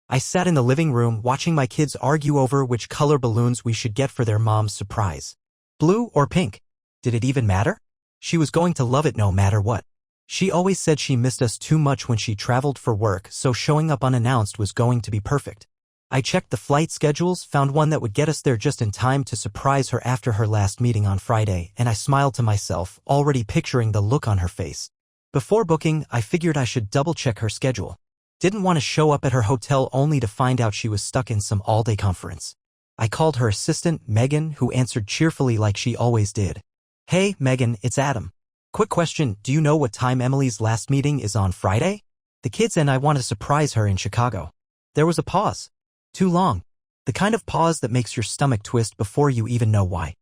I sat in the living room watching my kids argue over which color balloons we should get for their mom's surprise. Blue or pink? Did it even matter? She was going to love it no matter what. She always said she missed us too much when she traveled for work, so showing up unannounced was going to be perfect. I checked the flight schedules, found one that would get us there just in time to surprise her after her last meeting on Friday, and I smiled to myself, already picturing the look on her face. Before booking, I figured I should double-check her schedule. Didn't want to show up at her hotel only to find out she was stuck in some all-day conference. I called her assistant, Megan, who answered cheerfully like she always did. Hey, Megan, it's Adam. Quick question, do you know what time Emily's last meeting is on Friday? The kids and I want to surprise her in Chicago. There was a pause. Too long. The kind of pause that makes your stomach twist before you even know why.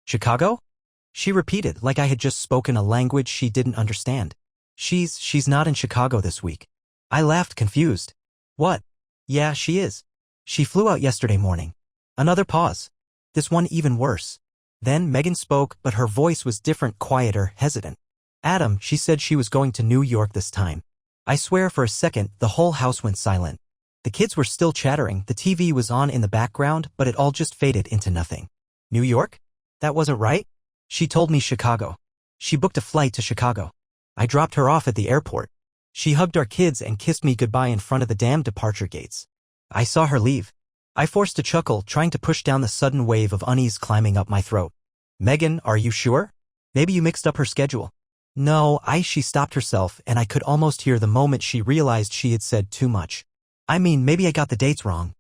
Chicago? She repeated like I had just spoken a language she didn't understand. She's not in Chicago this week. I laughed, confused. What? Yeah, she is. She flew out yesterday morning. Another pause. This one even worse. Then Megan spoke, but her voice was different, quieter, hesitant. Adam, she said she was going to New York this time. I swear for a second, the whole house went silent. The kids were still chattering, the TV was on in the background, but it all just faded into nothing. New York? That wasn't right? She told me Chicago. She booked a flight to Chicago. I dropped her off at the airport. She hugged our kids and kissed me goodbye in front of the damn departure gates. I saw her leave. I forced a chuckle, trying to push down the sudden wave of unease climbing up my throat. Megan, are you sure? Maybe you mixed up her schedule. No, she stopped herself, and I could almost hear the moment she realized she had said too much. I mean, maybe I got the dates wrong.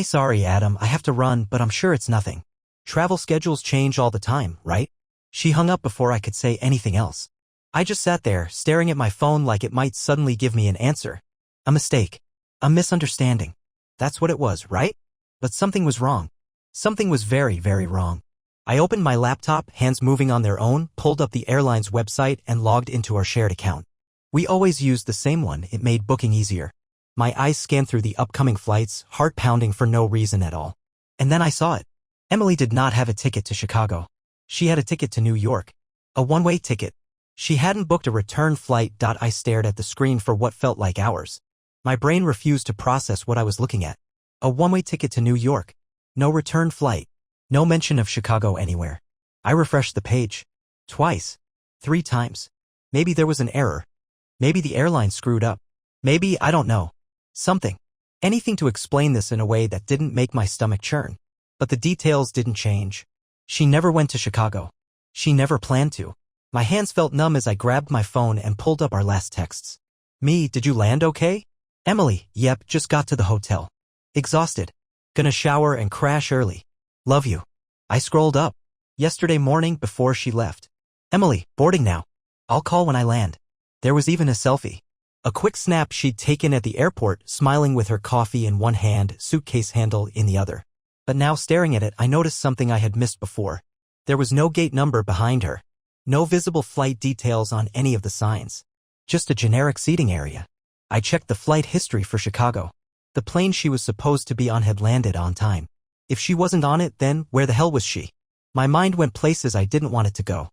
Sorry, Adam, I have to run, but I'm sure it's nothing. Travel schedules change all the time, right? She hung up before I could say anything else. I just sat there, staring at my phone like it might suddenly give me an answer. A mistake. A misunderstanding. That's what it was, right? But something was wrong. Something was very, very wrong. I opened my laptop, hands moving on their own, pulled up the airline's website, and logged into our shared account. We always used the same one, it made booking easier. My eyes scanned through the upcoming flights, heart pounding for no reason at all. And then I saw it. Emily did not have a ticket to Chicago. She had a ticket to New York. A one-way ticket. She hadn't booked a return flight. I stared at the screen for what felt like hours. My brain refused to process what I was looking at. A one-way ticket to New York. No return flight. No mention of Chicago anywhere. I refreshed the page. Twice. 3 times. Maybe there was an error. Maybe the airline screwed up. Maybe, I don't know. Something. Anything to explain this in a way that didn't make my stomach churn. But the details didn't change. She never went to Chicago. She never planned to. My hands felt numb as I grabbed my phone and pulled up our last texts. Me, did you land okay? Emily, yep, just got to the hotel. Exhausted. Gonna shower and crash early. Love you. I scrolled up. Yesterday morning before she left. Emily, boarding now. I'll call when I land. There was even a selfie. A quick snap she'd taken at the airport, smiling with her coffee in one hand, suitcase handle in the other. But now staring at it, I noticed something I had missed before. There was no gate number behind her. No visible flight details on any of the signs. Just a generic seating area. I checked the flight history for Chicago. The plane she was supposed to be on had landed on time. If she wasn't on it, then where the hell was she? My mind went places I didn't want it to go.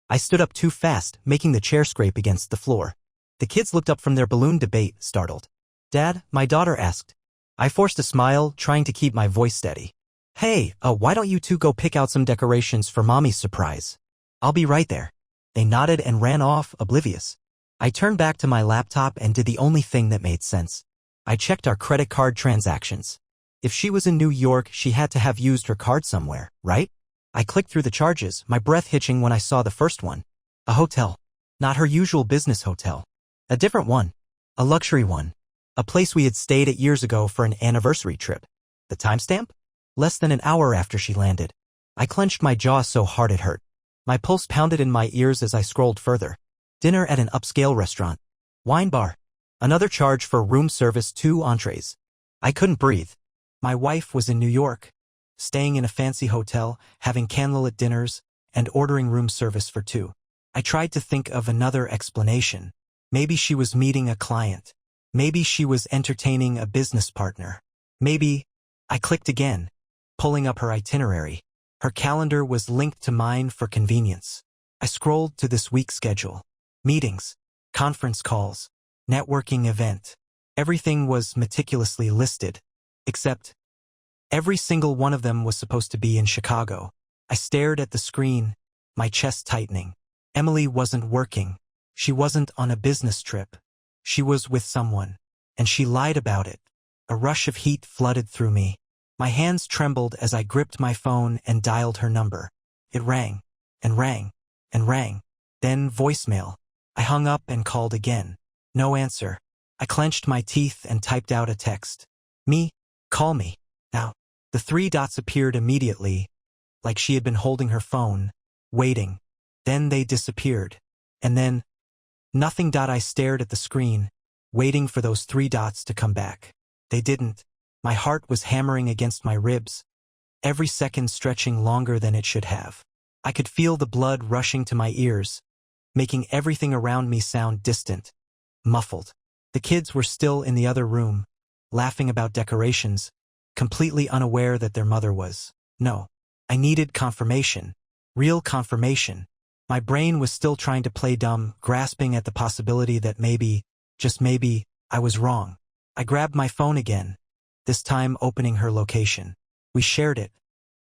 I stood up too fast, making the chair scrape against the floor. The kids looked up from their balloon debate, startled. Dad, my daughter asked. I forced a smile, trying to keep my voice steady. Hey, why don't you two go pick out some decorations for Mommy's surprise? I'll be right there. They nodded and ran off, oblivious. I turned back to my laptop and did the only thing that made sense. I checked our credit card transactions. If she was in New York, she had to have used her card somewhere, right? I clicked through the charges, my breath hitching when I saw the first one. A hotel. Not her usual business hotel. A different one. A luxury one. A place we had stayed at years ago for an anniversary trip. The timestamp? Less than an hour after she landed. I clenched my jaw so hard it hurt. My pulse pounded in my ears as I scrolled further. Dinner at an upscale restaurant. Wine bar. Another charge for room service, 2 entrees. I couldn't breathe. My wife was in New York, staying in a fancy hotel, having candlelit dinners, and ordering room service for 2. I tried to think of another explanation. Maybe she was meeting a client. Maybe she was entertaining a business partner. Maybe... I clicked again, pulling up her itinerary. Her calendar was linked to mine for convenience. I scrolled to this week's schedule. Meetings, conference calls, networking event. Everything was meticulously listed, except every single one of them was supposed to be in Chicago. I stared at the screen, my chest tightening. Emily wasn't working. She wasn't on a business trip. She was with someone, and she lied about it. A rush of heat flooded through me. My hands trembled as I gripped my phone and dialed her number. It rang, and rang, and rang. Then voicemail. I hung up and called again. No answer. I clenched my teeth and typed out a text. Me, call me, now. The 3 dots appeared immediately, like she had been holding her phone, waiting. Then they disappeared. And then, nothing. I stared at the screen, waiting for those 3 dots to come back. They didn't. My heart was hammering against my ribs, every second stretching longer than it should have. I could feel the blood rushing to my ears, making everything around me sound distant, muffled. The kids were still in the other room, laughing about decorations, completely unaware that their mother was. No. I needed confirmation. Real confirmation. My brain was still trying to play dumb, grasping at the possibility that maybe, just maybe, I was wrong. I grabbed my phone again, this time opening her location. We shared it.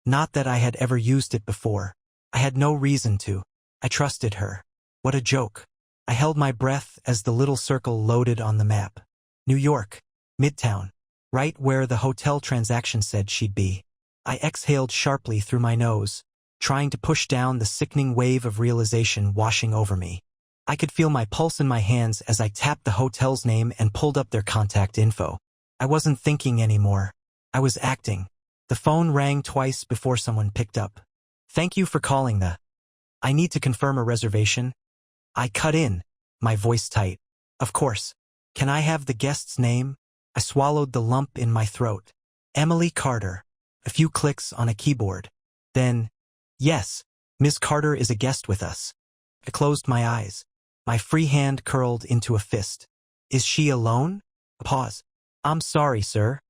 Not that I had ever used it before. I had no reason to. I trusted her. What a joke. I held my breath as the little circle loaded on the map. New York. Midtown. Right where the hotel transaction said she'd be. I exhaled sharply through my nose, trying to push down the sickening wave of realization washing over me. I could feel my pulse in my hands as I tapped the hotel's name and pulled up their contact info. I wasn't thinking anymore. I was acting. The phone rang twice before someone picked up. Thank you for calling the... I need to confirm a reservation. I cut in, my voice tight. Of course. Can I have the guest's name? I swallowed the lump in my throat. Emily Carter. A few clicks on a keyboard. Then, yes, Miss Carter is a guest with us. I closed my eyes. My free hand curled into a fist. Is she alone? Pause. I'm sorry, sir,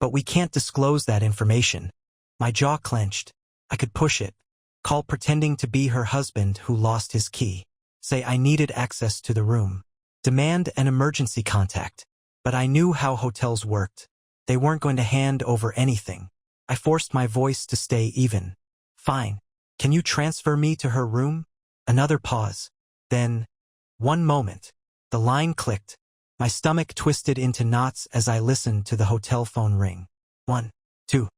but we can't disclose that information. My jaw clenched. I could push it. Call pretending to be her husband who lost his key. Say I needed access to the room. Demand an emergency contact. But I knew how hotels worked. They weren't going to hand over anything. I forced my voice to stay even. Fine. Can you transfer me to her room? Another pause. Then, one moment. The line clicked. My stomach twisted into knots as I listened to the hotel phone ring. 1, 2,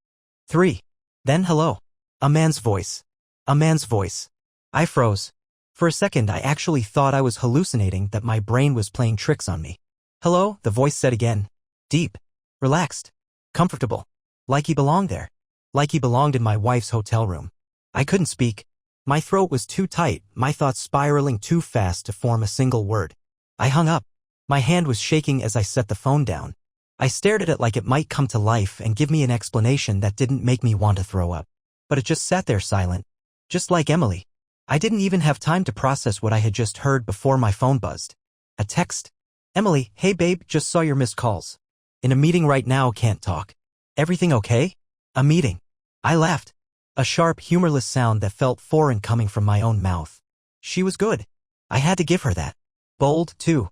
3. Then hello. A man's voice. A man's voice. I froze. For a second I actually thought I was hallucinating, that my brain was playing tricks on me. Hello, the voice said again. Deep. Relaxed. Comfortable. Like he belonged there. Like he belonged in my wife's hotel room. I couldn't speak. My throat was too tight, my thoughts spiraling too fast to form a single word. I hung up. My hand was shaking as I set the phone down. I stared at it like it might come to life and give me an explanation that didn't make me want to throw up. But it just sat there silent. Just like Emily. I didn't even have time to process what I had just heard before my phone buzzed. A text. Emily, hey babe, just saw your missed calls. In a meeting right now, can't talk. Everything okay? A meeting. I laughed. A sharp, humorless sound that felt foreign coming from my own mouth. She was good. I had to give her that. Bold, too.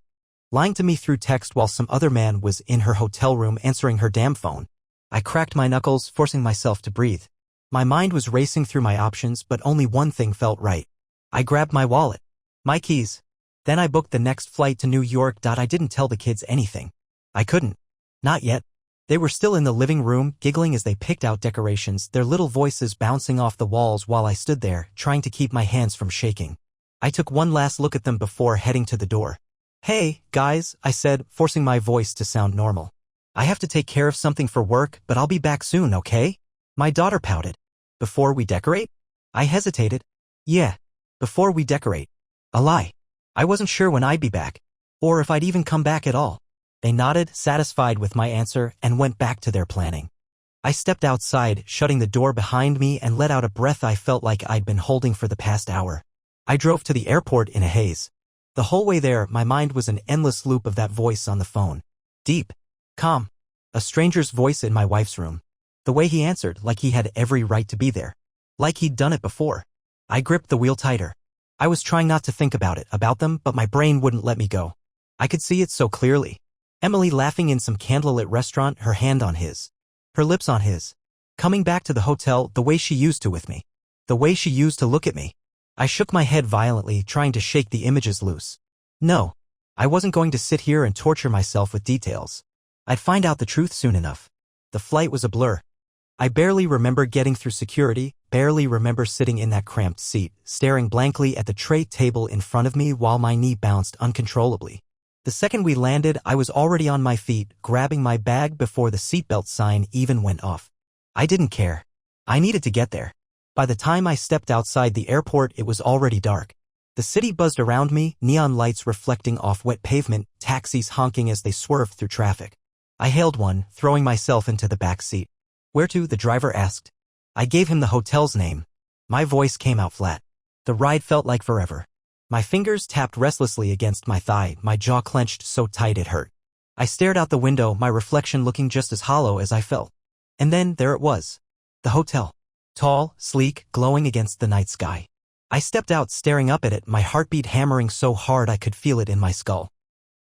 Lying to me through text while some other man was in her hotel room answering her damn phone. I cracked my knuckles, forcing myself to breathe. My mind was racing through my options, but only one thing felt right. I grabbed my wallet. My keys. Then I booked the next flight to New York. I didn't tell the kids anything. I couldn't. Not yet. They were still in the living room, giggling as they picked out decorations, their little voices bouncing off the walls while I stood there, trying to keep my hands from shaking. I took one last look at them before heading to the door. Hey, guys, I said, forcing my voice to sound normal. I have to take care of something for work, but I'll be back soon, okay? My daughter pouted. Before we decorate? I hesitated. Yeah, before we decorate. A lie. I wasn't sure when I'd be back, or if I'd even come back at all. They nodded, satisfied with my answer, and went back to their planning. I stepped outside, shutting the door behind me, and let out a breath I felt like I'd been holding for the past hour. I drove to the airport in a haze. The whole way there, my mind was an endless loop of that voice on the phone. Deep. Calm. A stranger's voice in my wife's room. The way he answered, like he had every right to be there. Like he'd done it before. I gripped the wheel tighter. I was trying not to think about them, but my brain wouldn't let me go. I could see it so clearly. Emily laughing in some candlelit restaurant, her hand on his. Her lips on his. Coming back to the hotel the way she used to with me. The way she used to look at me. I shook my head violently, trying to shake the images loose. No. I wasn't going to sit here and torture myself with details. I'd find out the truth soon enough. The flight was a blur. I barely remember getting through security, barely remember sitting in that cramped seat, staring blankly at the tray table in front of me while my knee bounced uncontrollably. The second we landed, I was already on my feet, grabbing my bag before the seatbelt sign even went off. I didn't care. I needed to get there. By the time I stepped outside the airport, it was already dark. The city buzzed around me, neon lights reflecting off wet pavement, taxis honking as they swerved through traffic. I hailed one, throwing myself into the back seat. Where to? The driver asked. I gave him the hotel's name. My voice came out flat. The ride felt like forever. My fingers tapped restlessly against my thigh, my jaw clenched so tight it hurt. I stared out the window, my reflection looking just as hollow as I felt. And then, there it was. The hotel. Tall, sleek, glowing against the night sky. I stepped out, staring up at it, my heartbeat hammering so hard I could feel it in my skull.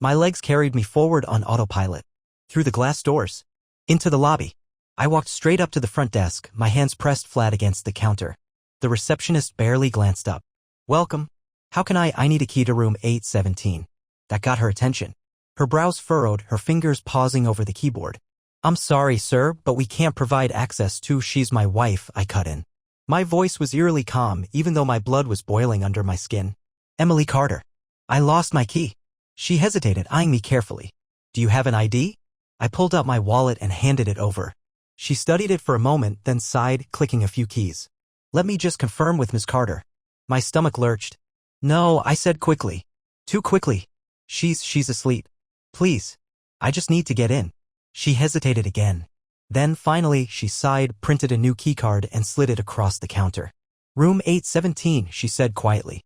My legs carried me forward on autopilot. Through the glass doors. Into the lobby. I walked straight up to the front desk, my hands pressed flat against the counter. The receptionist barely glanced up. Welcome. How can I need a key to room 817. That got her attention. Her brows furrowed, her fingers pausing over the keyboard. I'm sorry, sir, but we can't provide access to. She's my wife, I cut in. My voice was eerily calm, even though my blood was boiling under my skin. Emily Carter. I lost my key. She hesitated, eyeing me carefully. Do you have an ID? I pulled out my wallet and handed it over. She studied it for a moment, then sighed, clicking a few keys. Let me just confirm with Ms. Carter. My stomach lurched. No, I said quickly. Too quickly. She's asleep. Please. I just need to get in. She hesitated again. Then finally, she sighed, printed a new keycard and slid it across the counter. Room 817, she said quietly.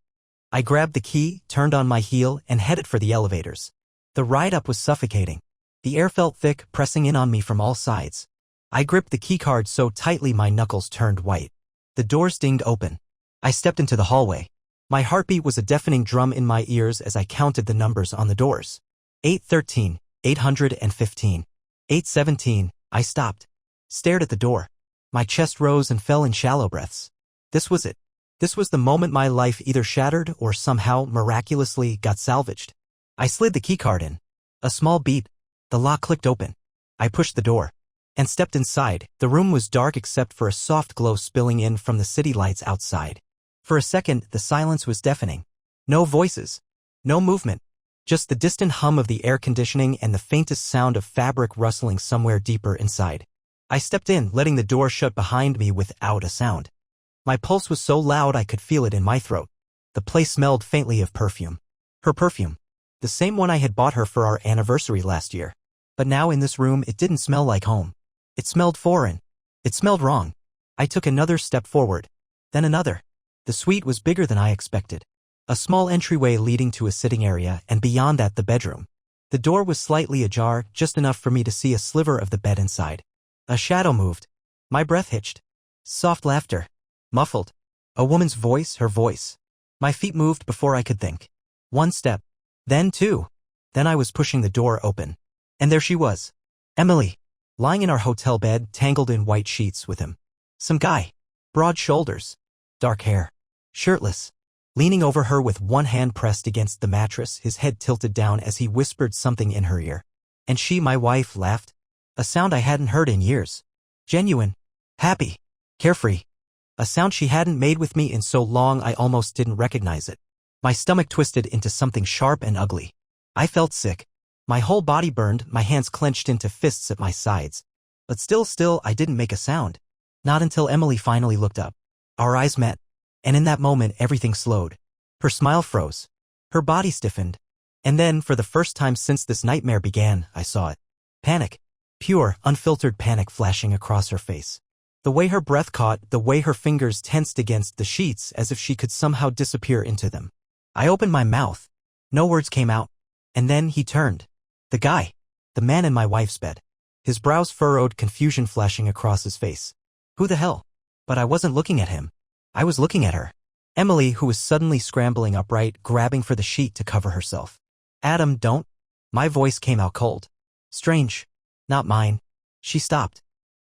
I grabbed the key, turned on my heel, and headed for the elevators. The ride up was suffocating. The air felt thick, pressing in on me from all sides. I gripped the keycard so tightly my knuckles turned white. The doors dinged open. I stepped into the hallway. My heartbeat was a deafening drum in my ears as I counted the numbers on the doors. 813, 815, 817, I stopped. Stared at the door. My chest rose and fell in shallow breaths. This was it. This was the moment my life either shattered or somehow, miraculously, got salvaged. I slid the keycard in. A small beep. The lock clicked open. I pushed the door. And stepped inside. The room was dark except for a soft glow spilling in from the city lights outside. For a second, the silence was deafening. No voices. No movement. Just the distant hum of the air conditioning and the faintest sound of fabric rustling somewhere deeper inside. I stepped in, letting the door shut behind me without a sound. My pulse was so loud I could feel it in my throat. The place smelled faintly of perfume. Her perfume. The same one I had bought her for our anniversary last year. But now in this room it didn't smell like home. It smelled foreign. It smelled wrong. I took another step forward. Then another. The suite was bigger than I expected. A small entryway leading to a sitting area, and beyond that the bedroom. The door was slightly ajar, just enough for me to see a sliver of the bed inside. A shadow moved. My breath hitched. Soft laughter. Muffled. A woman's voice, her voice. My feet moved before I could think. One step. Then two. Then I was pushing the door open. And there she was. Emily. Lying in our hotel bed, tangled in white sheets with him. Some guy. Broad shoulders. Dark hair. Shirtless. Leaning over her with one hand pressed against the mattress, his head tilted down as he whispered something in her ear. And she, my wife, laughed. A sound I hadn't heard in years. Genuine. Happy. Carefree. A sound she hadn't made with me in so long I almost didn't recognize it. My stomach twisted into something sharp and ugly. I felt sick. My whole body burned, my hands clenched into fists at my sides. But still, I didn't make a sound. Not until Emily finally looked up. Our eyes met. And in that moment, everything slowed. Her smile froze. Her body stiffened. And then, for the first time since this nightmare began, I saw it. Panic. Pure, unfiltered panic flashing across her face. The way her breath caught, the way her fingers tensed against the sheets as if she could somehow disappear into them. I opened my mouth. No words came out. And then he turned. The guy. The man in my wife's bed. His brows furrowed, confusion flashing across his face. Who the hell? But I wasn't looking at him. I was looking at her. Emily, who was suddenly scrambling upright, grabbing for the sheet to cover herself. Adam, don't. My voice came out cold. Strange. Not mine. She stopped.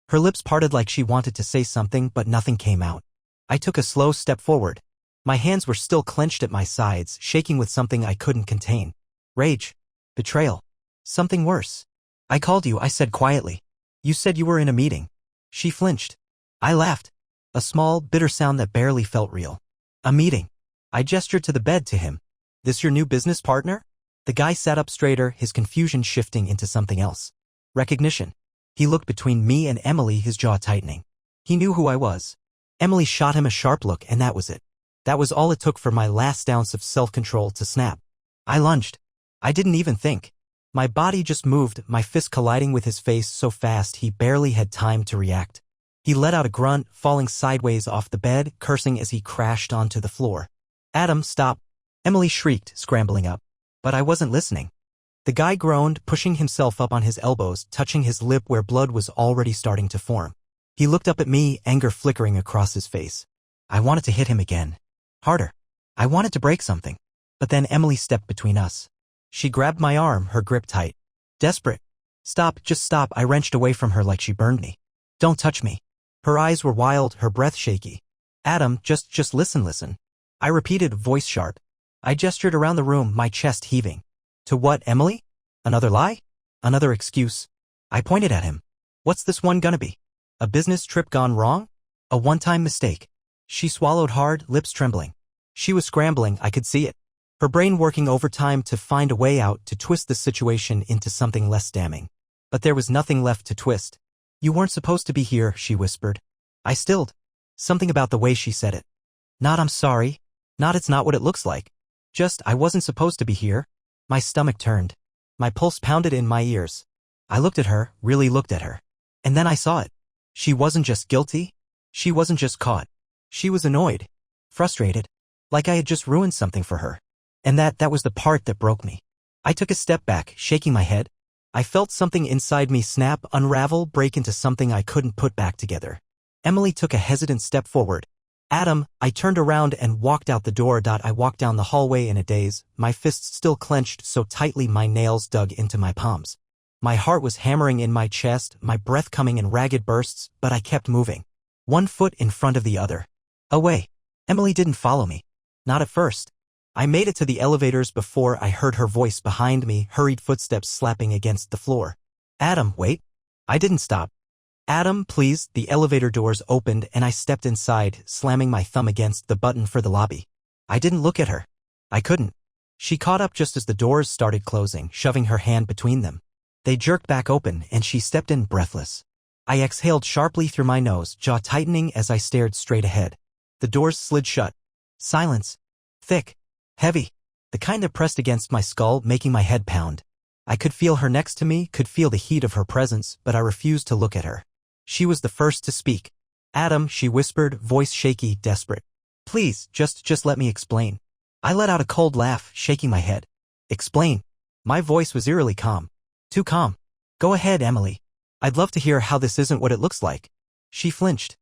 Her lips parted like she wanted to say something, but nothing came out. I took a slow step forward. My hands were still clenched at my sides, shaking with something I couldn't contain. Rage. Betrayal. Something worse. I called you, I said quietly. You said you were in a meeting. She flinched. I laughed. A small, bitter sound that barely felt real. A meeting. I gestured to the bed to him. This your new business partner? The guy sat up straighter, his confusion shifting into something else. Recognition. He looked between me and Emily, his jaw tightening. He knew who I was. Emily shot him a sharp look, and that was it. That was all it took for my last ounce of self-control to snap. I lunged. I didn't even think. My body just moved, my fist colliding with his face so fast he barely had time to react. He let out a grunt, falling sideways off the bed, cursing as he crashed onto the floor. Adam, stop. Emily shrieked, scrambling up. But I wasn't listening. The guy groaned, pushing himself up on his elbows, touching his lip where blood was already starting to form. He looked up at me, anger flickering across his face. I wanted to hit him again. Harder. I wanted to break something. But then Emily stepped between us. She grabbed my arm, her grip tight. Desperate. Stop, just stop. I wrenched away from her like she burned me. Don't touch me. Her eyes were wild, her breath shaky. Adam, just listen. I repeated, voice sharp. I gestured around the room, my chest heaving. To what, Emily? Another lie? Another excuse? I pointed at him. What's this one gonna be? A business trip gone wrong? A one-time mistake? She swallowed hard, lips trembling. She was scrambling, I could see it. Her brain working overtime to find a way out, to twist the situation into something less damning. But there was nothing left to twist. You weren't supposed to be here, she whispered. I stilled. Something about the way she said it. Not I'm sorry. Not it's not what it looks like. Just I wasn't supposed to be here. My stomach turned. My pulse pounded in my ears. I looked at her, really looked at her. And then I saw it. She wasn't just guilty. She wasn't just caught. She was annoyed. Frustrated. Like I had just ruined something for her. And that was the part that broke me. I took a step back, shaking my head. I felt something inside me snap, unravel, break into something I couldn't put back together. Emily took a hesitant step forward. Adam, I turned around and walked out the door. I walked down the hallway in a daze, my fists still clenched so tightly my nails dug into my palms. My heart was hammering in my chest, my breath coming in ragged bursts, but I kept moving. One foot in front of the other. Away. Emily didn't follow me. Not at first. I made it to the elevators before I heard her voice behind me, hurried footsteps slapping against the floor. Adam, wait. I didn't stop. Adam, please. The elevator doors opened and I stepped inside, slamming my thumb against the button for the lobby. I didn't look at her. I couldn't. She caught up just as the doors started closing, shoving her hand between them. They jerked back open and she stepped in breathless. I exhaled sharply through my nose, jaw tightening as I stared straight ahead. The doors slid shut. Silence. Thick. Heavy. The kind that pressed against my skull, making my head pound. I could feel her next to me, could feel the heat of her presence, but I refused to look at her. She was the first to speak. Adam, she whispered, voice shaky, desperate. Please, just let me explain. I let out a cold laugh, shaking my head. Explain. My voice was eerily calm. Too calm. Go ahead, Emily. I'd love to hear how this isn't what it looks like. She flinched.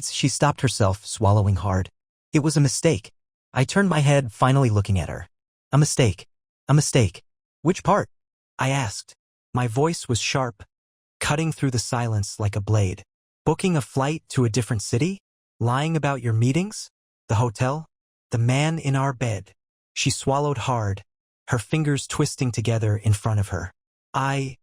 She stopped herself, swallowing hard. It was a mistake. I turned my head, finally looking at her. A mistake. A mistake. Which part? I asked. My voice was sharp, cutting through the silence like a blade. Booking a flight to a different city? Lying about your meetings? The hotel? The man in our bed? She swallowed hard, her fingers twisting together in front of her. I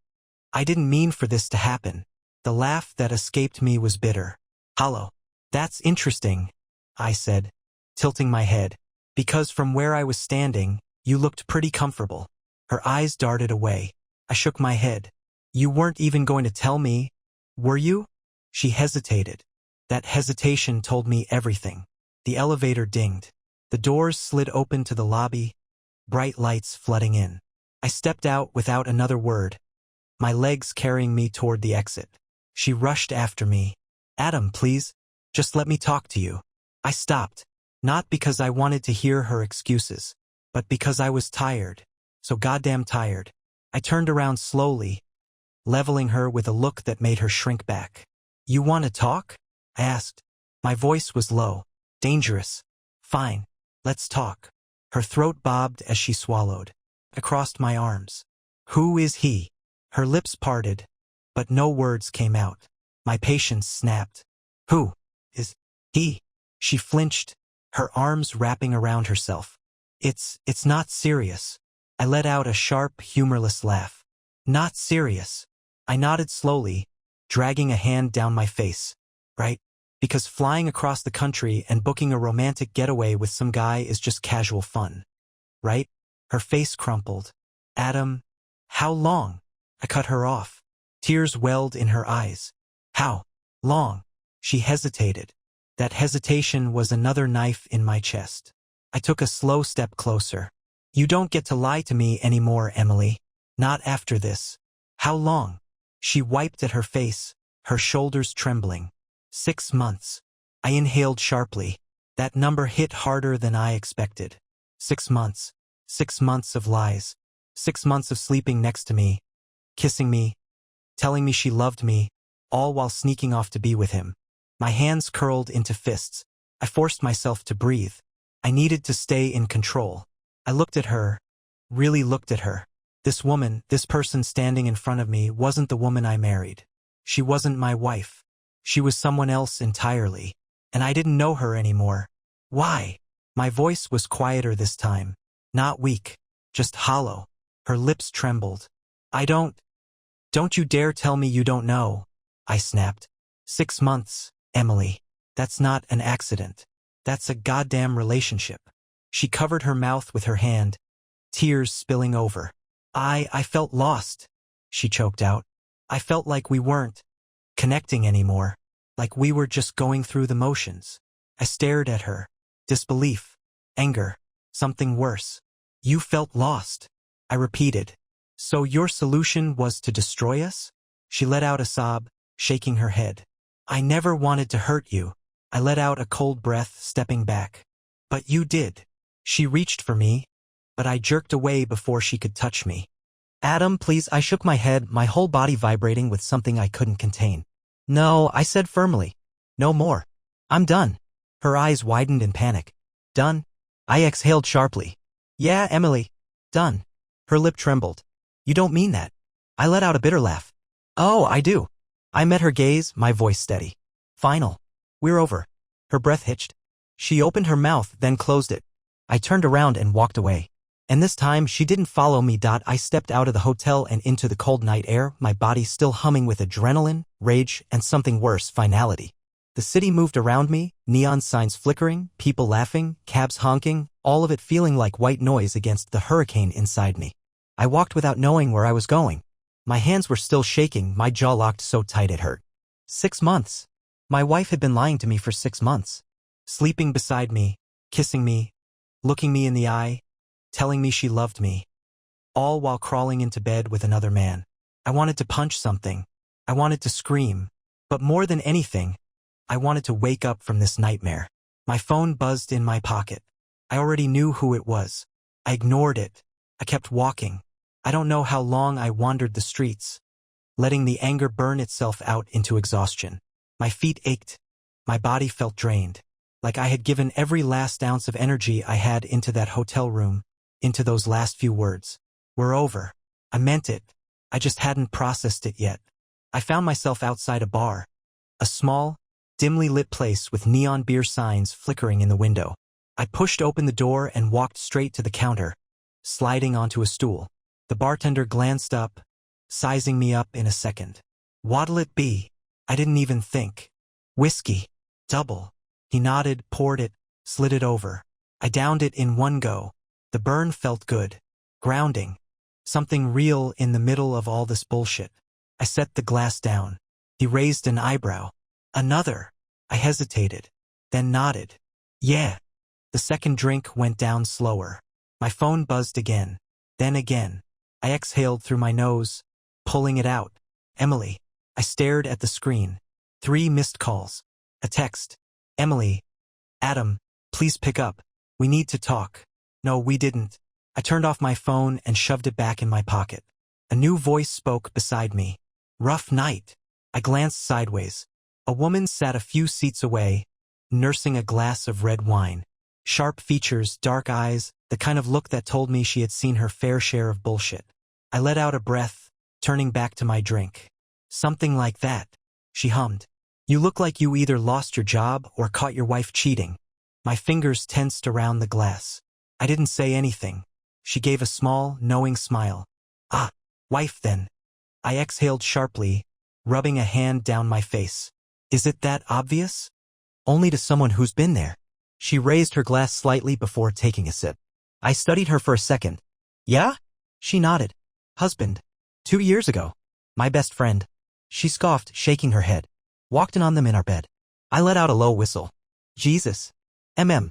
didn't mean for this to happen. The laugh that escaped me was bitter. Hollow. That's interesting, I said, tilting my head. Because from where I was standing, you looked pretty comfortable. Her eyes darted away. I shook my head. You weren't even going to tell me, were you? She hesitated. That hesitation told me everything. The elevator dinged. The doors slid open to the lobby, bright lights flooding in. I stepped out without another word, my legs carrying me toward the exit. She rushed after me. Adam, please, just let me talk to you. I stopped. Not because I wanted to hear her excuses, but because I was tired. So goddamn tired. I turned around slowly, leveling her with a look that made her shrink back. You want to talk? I asked. My voice was low, dangerous. Fine, let's talk. Her throat bobbed as she swallowed. I crossed my arms. Who is he? Her lips parted, but no words came out. My patience snapped. Who is he? She flinched, her arms wrapping around herself. It's not serious. I let out a sharp, humorless laugh. Not serious. I nodded slowly, dragging a hand down my face. Right? Because flying across the country and booking a romantic getaway with some guy is just casual fun. Right? Her face crumpled. Adam, how long? I cut her off. Tears welled in her eyes. How long? She hesitated. That hesitation was another knife in my chest. I took a slow step closer. You don't get to lie to me anymore, Emily. Not after this. How long? She wiped at her face, her shoulders trembling. 6 months. I inhaled sharply. That number hit harder than I expected. 6 months. 6 months of lies. 6 months of sleeping next to me, kissing me, telling me she loved me, all while sneaking off to be with him. My hands curled into fists. I forced myself to breathe. I needed to stay in control. I looked at her, really looked at her. This woman, this person standing in front of me wasn't the woman I married. She wasn't my wife. She was someone else entirely, and I didn't know her anymore. Why? My voice was quieter this time, not weak, just hollow. Her lips trembled. Don't you dare tell me you don't know, I snapped. 6 months, Emily. That's not an accident. That's a goddamn relationship. She covered her mouth with her hand, tears spilling over. I felt lost, she choked out. I felt like we weren't connecting anymore, like we were just going through the motions. I stared at her. Disbelief, anger, something worse. You felt lost, I repeated. So your solution was to destroy us? She let out a sob, shaking her head. I never wanted to hurt you. I let out a cold breath, stepping back. But you did. She reached for me, but I jerked away before she could touch me. Adam, please, I shook my head, my whole body vibrating with something I couldn't contain. No, I said firmly. No more. I'm done. Her eyes widened in panic. Done? I exhaled sharply. Yeah, Emily. Done. Her lip trembled. You don't mean that. I let out a bitter laugh. Oh, I do. I met her gaze, my voice steady. Final. We're over. Her breath hitched. She opened her mouth, then closed it. I turned around and walked away. And this time, she didn't follow me. I stepped out of the hotel and into the cold night air, my body still humming with adrenaline, rage, and something worse, finality. The city moved around me, neon signs flickering, people laughing, cabs honking, all of it feeling like white noise against the hurricane inside me. I walked without knowing where I was going. My hands were still shaking, my jaw locked so tight it hurt. 6 months. My wife had been lying to me for 6 months. Sleeping beside me, kissing me, looking me in the eye, telling me she loved me. All while crawling into bed with another man. I wanted to punch something. I wanted to scream. But more than anything, I wanted to wake up from this nightmare. My phone buzzed in my pocket. I already knew who it was. I ignored it. I kept walking. I don't know how long I wandered the streets, letting the anger burn itself out into exhaustion. My feet ached. My body felt drained, like I had given every last ounce of energy I had into that hotel room, into those last few words. We're over. I meant it. I just hadn't processed it yet. I found myself outside a bar, a small, dimly lit place with neon beer signs flickering in the window. I pushed open the door and walked straight to the counter, sliding onto a stool. The bartender glanced up, sizing me up in a second. What'll it be? I didn't even think. Whiskey. Double. He nodded, poured it, slid it over. I downed it in one go. The burn felt good. Grounding. Something real in the middle of all this bullshit. I set the glass down. He raised an eyebrow. Another. I hesitated, then nodded. Yeah. The second drink went down slower. My phone buzzed again, then again. I exhaled through my nose, pulling it out. Emily. I stared at the screen. 3 missed calls. A text. Emily. Adam, please pick up. We need to talk. No, we didn't. I turned off my phone and shoved it back in my pocket. A new voice spoke beside me. Rough night. I glanced sideways. A woman sat a few seats away, nursing a glass of red wine. Sharp features, dark eyes, the kind of look that told me she had seen her fair share of bullshit. I let out a breath, turning back to my drink. Something like that, she hummed. You look like you either lost your job or caught your wife cheating. My fingers tensed around the glass. I didn't say anything. She gave a small, knowing smile. Ah, wife then. I exhaled sharply, rubbing a hand down my face. Is it that obvious? Only to someone who's been there. She raised her glass slightly before taking a sip. I studied her for a second. Yeah? She nodded. Husband. 2 years ago. My best friend. She scoffed, shaking her head. Walked in on them in our bed. I let out a low whistle. Jesus.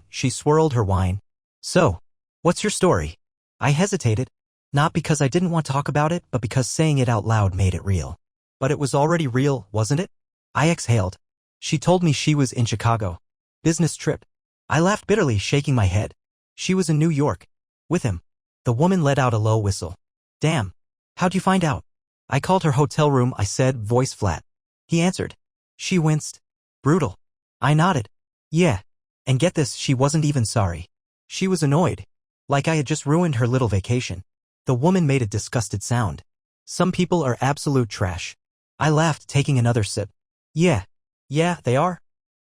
She swirled her wine. So, what's your story? I hesitated. Not because I didn't want to talk about it, but because saying it out loud made it real. But it was already real, wasn't it? I exhaled. She told me she was in Chicago. Business trip. I laughed bitterly, shaking my head. She was in New York. With him. The woman let out a low whistle. Damn. How'd you find out? I called her hotel room, I said, voice flat. He answered. She winced. Brutal. I nodded. Yeah. And get this, she wasn't even sorry. She was annoyed. Like I had just ruined her little vacation. The woman made a disgusted sound. Some people are absolute trash. I laughed, taking another sip. Yeah, they are.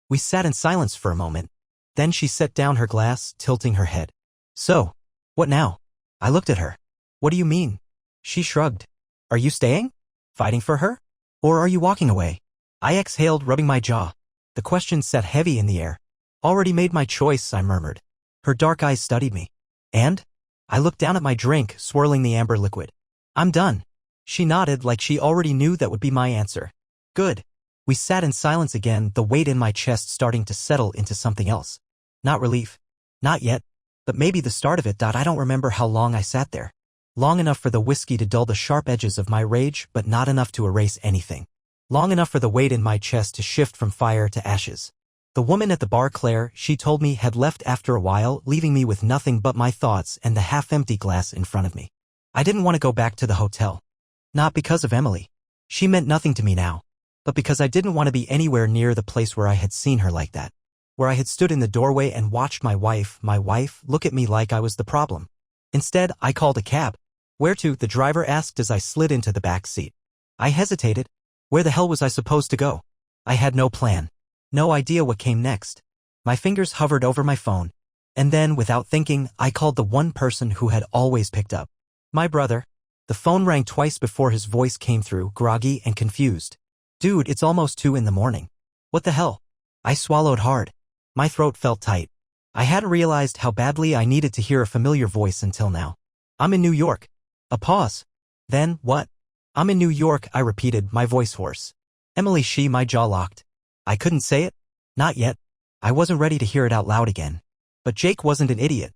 We sat in silence for a moment. Then she set down her glass, tilting her head. So, what now? I looked at her. What do you mean? She shrugged. Are you staying? Fighting for her? Or are you walking away? I exhaled, rubbing my jaw. The question sat heavy in the air. Already made my choice, I murmured. Her dark eyes studied me. And? I looked down at my drink, swirling the amber liquid. I'm done. She nodded like she already knew that would be my answer. Good. We sat in silence again, the weight in my chest starting to settle into something else. Not relief. Not yet. But maybe the start of it. I don't remember how long I sat there. Long enough for the whiskey to dull the sharp edges of my rage, but not enough to erase anything. Long enough for the weight in my chest to shift from fire to ashes. The woman at the bar, Claire, she told me, had left after a while, leaving me with nothing but my thoughts and the half-empty glass in front of me. I didn't want to go back to the hotel. Not because of Emily. She meant nothing to me now. But because I didn't want to be anywhere near the place where I had seen her like that. Where I had stood in the doorway and watched my wife, look at me like I was the problem. Instead, I called a cab. Where to? The driver asked as I slid into the back seat. I hesitated. Where the hell was I supposed to go? I had no plan. No idea what came next. My fingers hovered over my phone. And then, without thinking, I called the one person who had always picked up. My brother. The phone rang twice before his voice came through, groggy and confused. Dude, it's almost 2 in the morning. What the hell? I swallowed hard. My throat felt tight. I hadn't realized how badly I needed to hear a familiar voice until now. I'm in New York. A pause. Then, what? I'm in New York, I repeated, my voice hoarse. Emily, my jaw locked. I couldn't say it. Not yet. I wasn't ready to hear it out loud again. But Jake wasn't an idiot.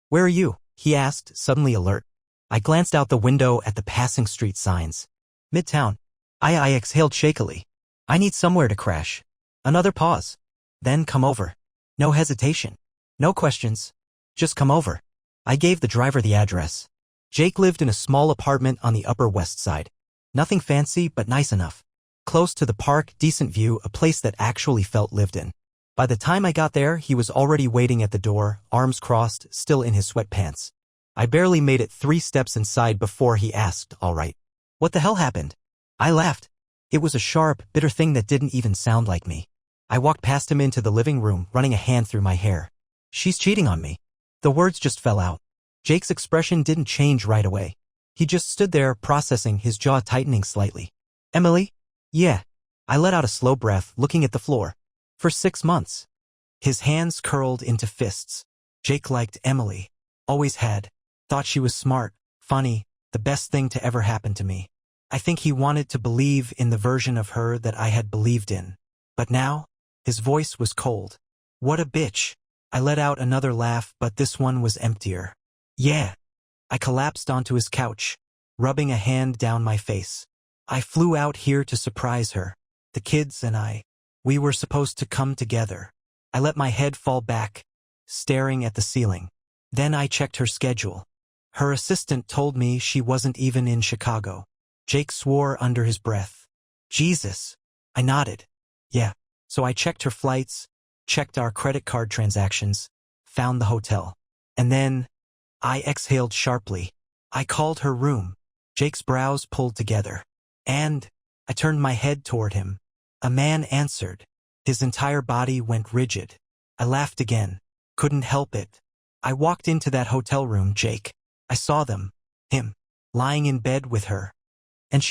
Where are you? He asked, suddenly alert. I glanced out the window at the passing street signs. Midtown. I exhaled shakily. I need somewhere to crash. Another pause. Then come over. No hesitation. No questions. Just come over. I gave the driver the address. Jake lived in a small apartment on the Upper West Side. Nothing fancy, but nice enough. Close to the park, decent view, a place that actually felt lived in. By the time I got there, he was already waiting at the door, arms crossed, still in his sweatpants. I barely made it 3 steps inside before he asked, all right. What the hell happened? I laughed. It was a sharp, bitter thing that didn't even sound like me. I walked past him into the living room, running a hand through my hair. She's cheating on me. The words just fell out. Jake's expression didn't change right away. He just stood there, processing, his jaw tightening slightly. Emily? Yeah. I let out a slow breath, looking at the floor. For 6 months. His hands curled into fists. Jake liked Emily. Always had. Thought she was smart, funny, the best thing to ever happen to me. I think he wanted to believe in the version of her that I had believed in. But now, his voice was cold. What a bitch. I let out another laugh, but this one was emptier. Yeah. I collapsed onto his couch, rubbing a hand down my face. I flew out here to surprise her. The kids and I. We were supposed to come together. I let my head fall back, staring at the ceiling. Then I checked her schedule. Her assistant told me she wasn't even in Chicago. Jake swore under his breath. Jesus. I nodded. Yeah. So I checked her flights, checked our credit card transactions, found the hotel. And then, I exhaled sharply. I called her room. Jake's brows pulled together. And I turned my head toward him. A man answered. His entire body went rigid. I laughed again. Couldn't help it. I walked into that hotel room, Jake. I saw them. Him. Lying in bed with her. And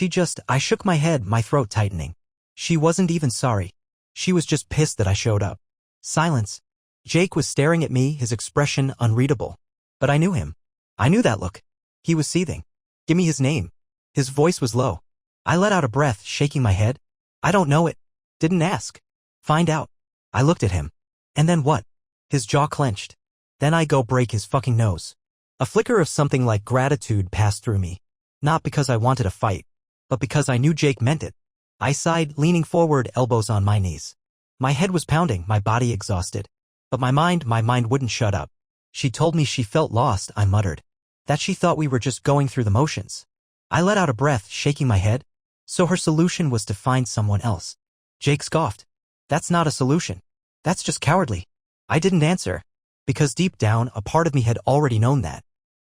I shook my head, my throat tightening. She wasn't even sorry. She was just pissed that I showed up. Silence. Jake was staring at me, his expression unreadable. But I knew him. I knew that look. He was seething. Give me his name. His voice was low. I let out a breath, shaking my head. I don't know it. Didn't ask. Find out. I looked at him. And then what? His jaw clenched. Then I go break his fucking nose. A flicker of something like gratitude passed through me. Not because I wanted a fight, but because I knew Jake meant it. I sighed, leaning forward, elbows on my knees. My head was pounding, my body exhausted. But my mind wouldn't shut up. She told me she felt lost, I muttered. That she thought we were just going through the motions. I let out a breath, shaking my head. So her solution was to find someone else. Jake scoffed. That's not a solution. That's just cowardly. I didn't answer, because deep down, a part of me had already known that.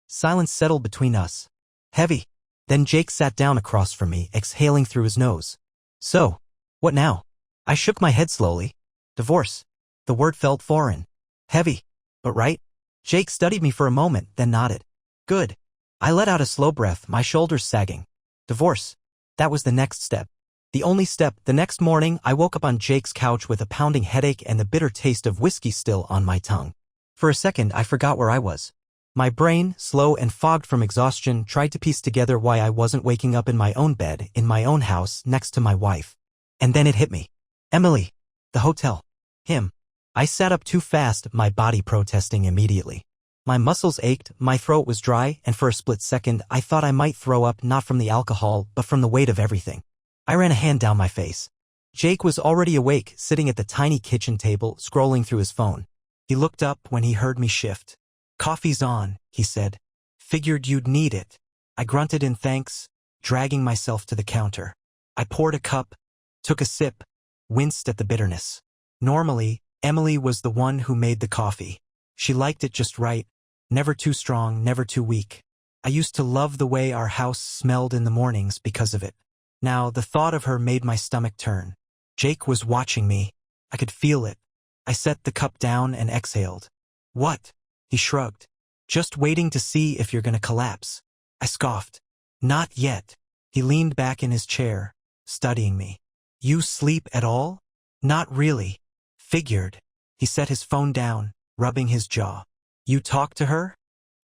Silence settled between us. Heavy. Then Jake sat down across from me, exhaling through his nose. So, what now? I shook my head slowly. Divorce. The word felt foreign. Heavy. But right? Jake studied me for a moment, then nodded. Good. I let out a slow breath, my shoulders sagging. Divorce. That was the next step. The only step. The next morning, I woke up on Jake's couch with a pounding headache and the bitter taste of whiskey still on my tongue. For a second, I forgot where I was. My brain, slow and fogged from exhaustion, tried to piece together why I wasn't waking up in my own bed, in my own house, next to my wife. And then it hit me. Emily. The hotel. Him. I sat up too fast, my body protesting immediately. My muscles ached, my throat was dry, and for a split second, I thought I might throw up, not from the alcohol, but from the weight of everything. I ran a hand down my face. Jake was already awake, sitting at the tiny kitchen table, scrolling through his phone. He looked up when he heard me shift. Coffee's on, he said. Figured you'd need it. I grunted in thanks, dragging myself to the counter. I poured a cup, took a sip, winced at the bitterness. Normally, Emily was the one who made the coffee. She liked it just right, never too strong, never too weak. I used to love the way our house smelled in the mornings because of it. Now, the thought of her made my stomach turn. Jake was watching me. I could feel it. I set the cup down and exhaled. What? He shrugged. Just waiting to see if you're gonna collapse. I scoffed. Not yet. He leaned back in his chair, studying me. You sleep at all? Not really. Figured. He set his phone down, rubbing his jaw. You talk to her?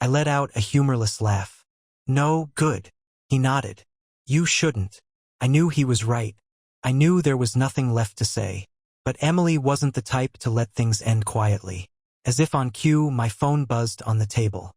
I let out a humorless laugh. No, good. He nodded. You shouldn't. I knew he was right. I knew there was nothing left to say. But Emily wasn't the type to let things end quietly. As if on cue, my phone buzzed on the table.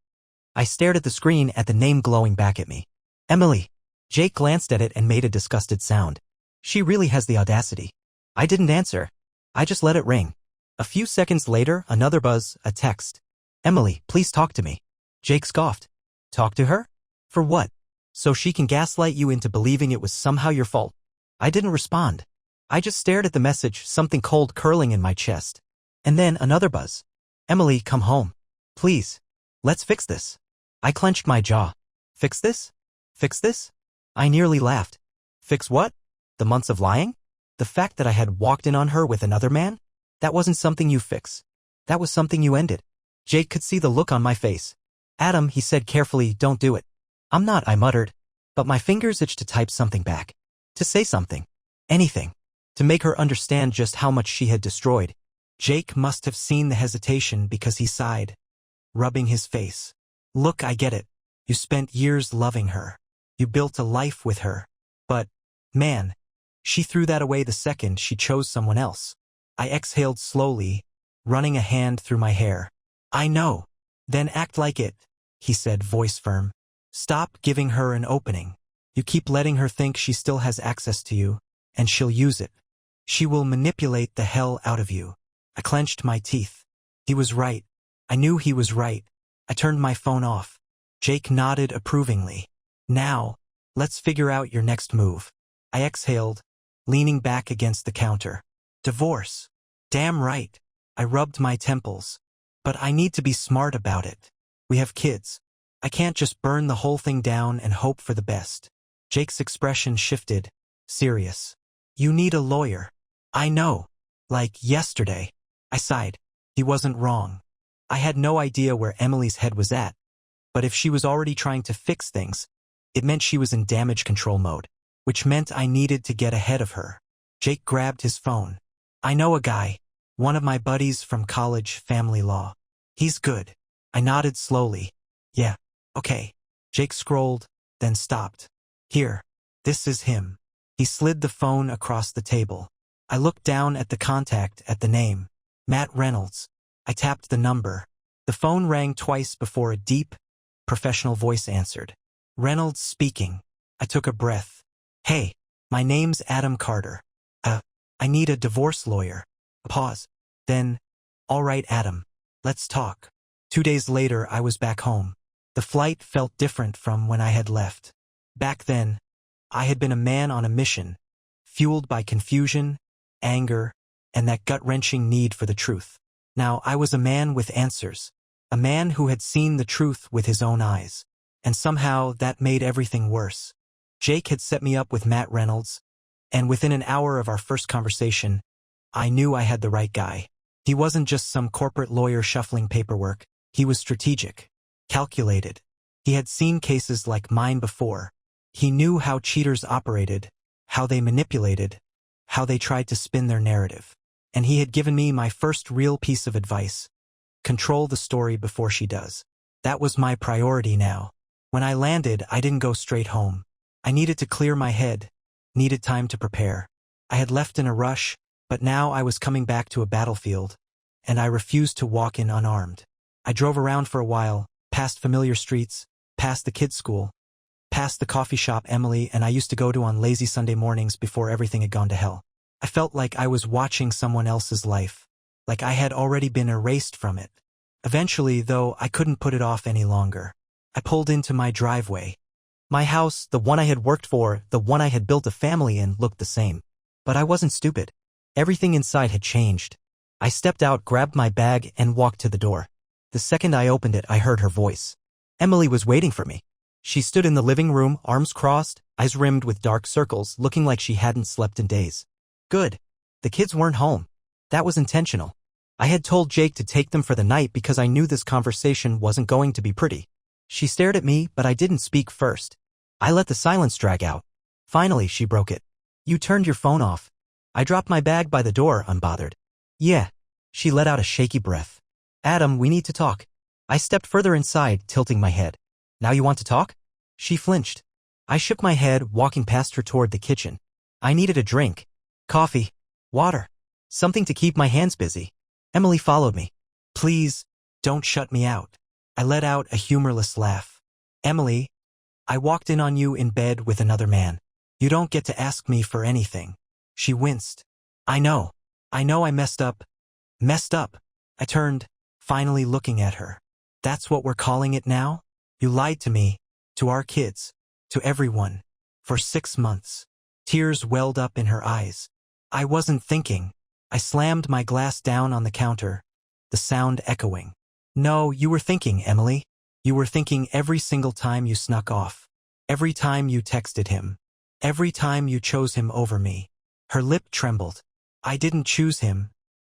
I stared at the screen at the name glowing back at me. Emily. Jake glanced at it and made a disgusted sound. She really has the audacity. I didn't answer. I just let it ring. A few seconds later, another buzz, a text. Emily, please talk to me. Jake scoffed. Talk to her? For what? So she can gaslight you into believing it was somehow your fault. I didn't respond. I just stared at the message, something cold curling in my chest. And then another buzz. Emily, come home. Please. Let's fix this. I clenched my jaw. Fix this? Fix this? I nearly laughed. Fix what? The months of lying? The fact that I had walked in on her with another man? That wasn't something you fix. That was something you ended. Jake could see the look on my face. Adam, he said carefully, don't do it. I'm not, I muttered. But my fingers itched to type something back. To say something. Anything. To make her understand just how much she had destroyed. Jake must have seen the hesitation because he sighed, rubbing his face. Look, I get it. You spent years loving her. You built a life with her. But, man, she threw that away the second she chose someone else. I exhaled slowly, running a hand through my hair. I know. Then act like it, he said, voice firm. Stop giving her an opening. You keep letting her think she still has access to you, and she'll use it. She will manipulate the hell out of you. I clenched my teeth. He was right. I knew he was right. I turned my phone off. Jake nodded approvingly. Now, let's figure out your next move. I exhaled, leaning back against the counter. Divorce. Damn right. I rubbed my temples. But I need to be smart about it. We have kids. I can't just burn the whole thing down and hope for the best. Jake's expression shifted, serious. You need a lawyer. I know. Like yesterday. I sighed. He wasn't wrong. I had no idea where Emily's head was at. But if she was already trying to fix things, it meant she was in damage control mode, which meant I needed to get ahead of her. Jake grabbed his phone. I know a guy. One of my buddies from college, family law. He's good. I nodded slowly. Yeah, okay. Jake scrolled, then stopped. Here. This is him. He slid the phone across the table. I looked down at the contact, at the name. Matt Reynolds. I tapped the number. The phone rang twice before a deep, professional voice answered. Reynolds speaking. I took a breath. Hey, my name's Adam Carter. I need a divorce lawyer. A pause. Then, all right, Adam. Let's talk. 2 days later, I was back home. The flight felt different from when I had left. Back then, I had been a man on a mission, fueled by confusion, anger, and that gut-wrenching need for the truth. Now I was a man with answers, a man who had seen the truth with his own eyes. And somehow that made everything worse. Jake had set me up with Matt Reynolds, and within an hour of our first conversation, I knew I had the right guy. He wasn't just some corporate lawyer shuffling paperwork. He was strategic, calculated. He had seen cases like mine before. He knew how cheaters operated, how they manipulated, how they tried to spin their narrative. And he had given me my first real piece of advice. Control the story before she does. That was my priority now. When I landed, I didn't go straight home. I needed to clear my head, needed time to prepare. I had left in a rush, but now I was coming back to a battlefield, and I refused to walk in unarmed. I drove around for a while, past familiar streets, past the kids' school, past the coffee shop Emily and I used to go to on lazy Sunday mornings before everything had gone to hell. I felt like I was watching someone else's life, like I had already been erased from it. Eventually, though, I couldn't put it off any longer. I pulled into my driveway. My house, the one I had worked for, the one I had built a family in, looked the same. But I wasn't stupid. Everything inside had changed. I stepped out, grabbed my bag, and walked to the door. The second I opened it, I heard her voice. Emily was waiting for me. She stood in the living room, arms crossed, eyes rimmed with dark circles, looking like she hadn't slept in days. Good. The kids weren't home. That was intentional. I had told Jake to take them for the night because I knew this conversation wasn't going to be pretty. She stared at me, but I didn't speak first. I let the silence drag out. Finally, she broke it. You turned your phone off. I dropped my bag by the door, unbothered. Yeah. She let out a shaky breath. Adam, we need to talk. I stepped further inside, tilting my head. Now you want to talk? She flinched. I shook my head, walking past her toward the kitchen. I needed a drink. Coffee. Water. Something to keep my hands busy. Emily followed me. Please, don't shut me out. I let out a humorless laugh. Emily, I walked in on you in bed with another man. You don't get to ask me for anything. She winced. I know I messed up. Messed up. I turned, finally looking at her. That's what we're calling it now? You lied to me, to our kids, to everyone, for 6 months. Tears welled up in her eyes. I wasn't thinking. I slammed my glass down on the counter, the sound echoing. No, you were thinking, Emily. You were thinking every single time you snuck off. Every time you texted him. Every time you chose him over me. Her lip trembled. I didn't choose him.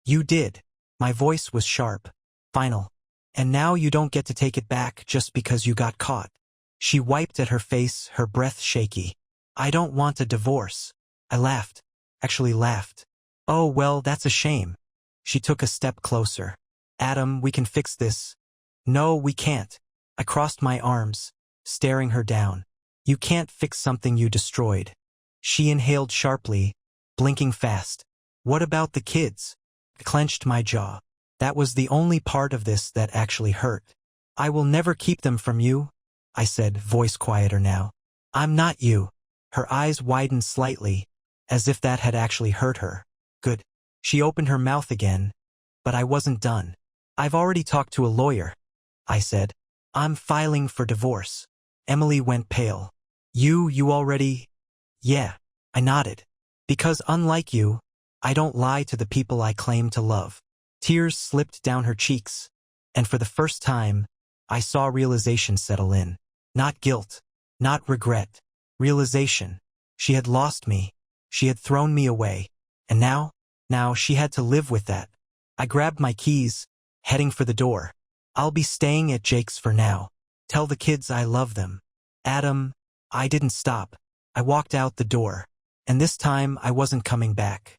You did. My voice was sharp, final. And now you don't get to take it back just because you got caught. She wiped at her face, her breath shaky. I don't want a divorce. I laughed. Actually laughed. Oh, well, that's a shame. She took a step closer. Adam, we can fix this. No, we can't. I crossed my arms, staring her down. You can't fix something you destroyed. She inhaled sharply, blinking fast. What about the kids? I clenched my jaw. That was the only part of this that actually hurt. I will never keep them from you, I said, voice quieter now. I'm not you. Her eyes widened slightly, as if that had actually hurt her. Good. She opened her mouth again, but I wasn't done. I've already talked to a lawyer, I said. I'm filing for divorce. Emily went pale. You already? Yeah, I nodded. Because unlike you, I don't lie to the people I claim to love. Tears slipped down her cheeks, and for the first time, I saw realization settle in. Not guilt. Not regret. Realization. She had lost me. She had thrown me away. And now she had to live with that. I grabbed my keys, heading for the door. I'll be staying at Jake's for now. Tell the kids I love them. Adam, I didn't stop. I walked out the door. And this time I wasn't coming back.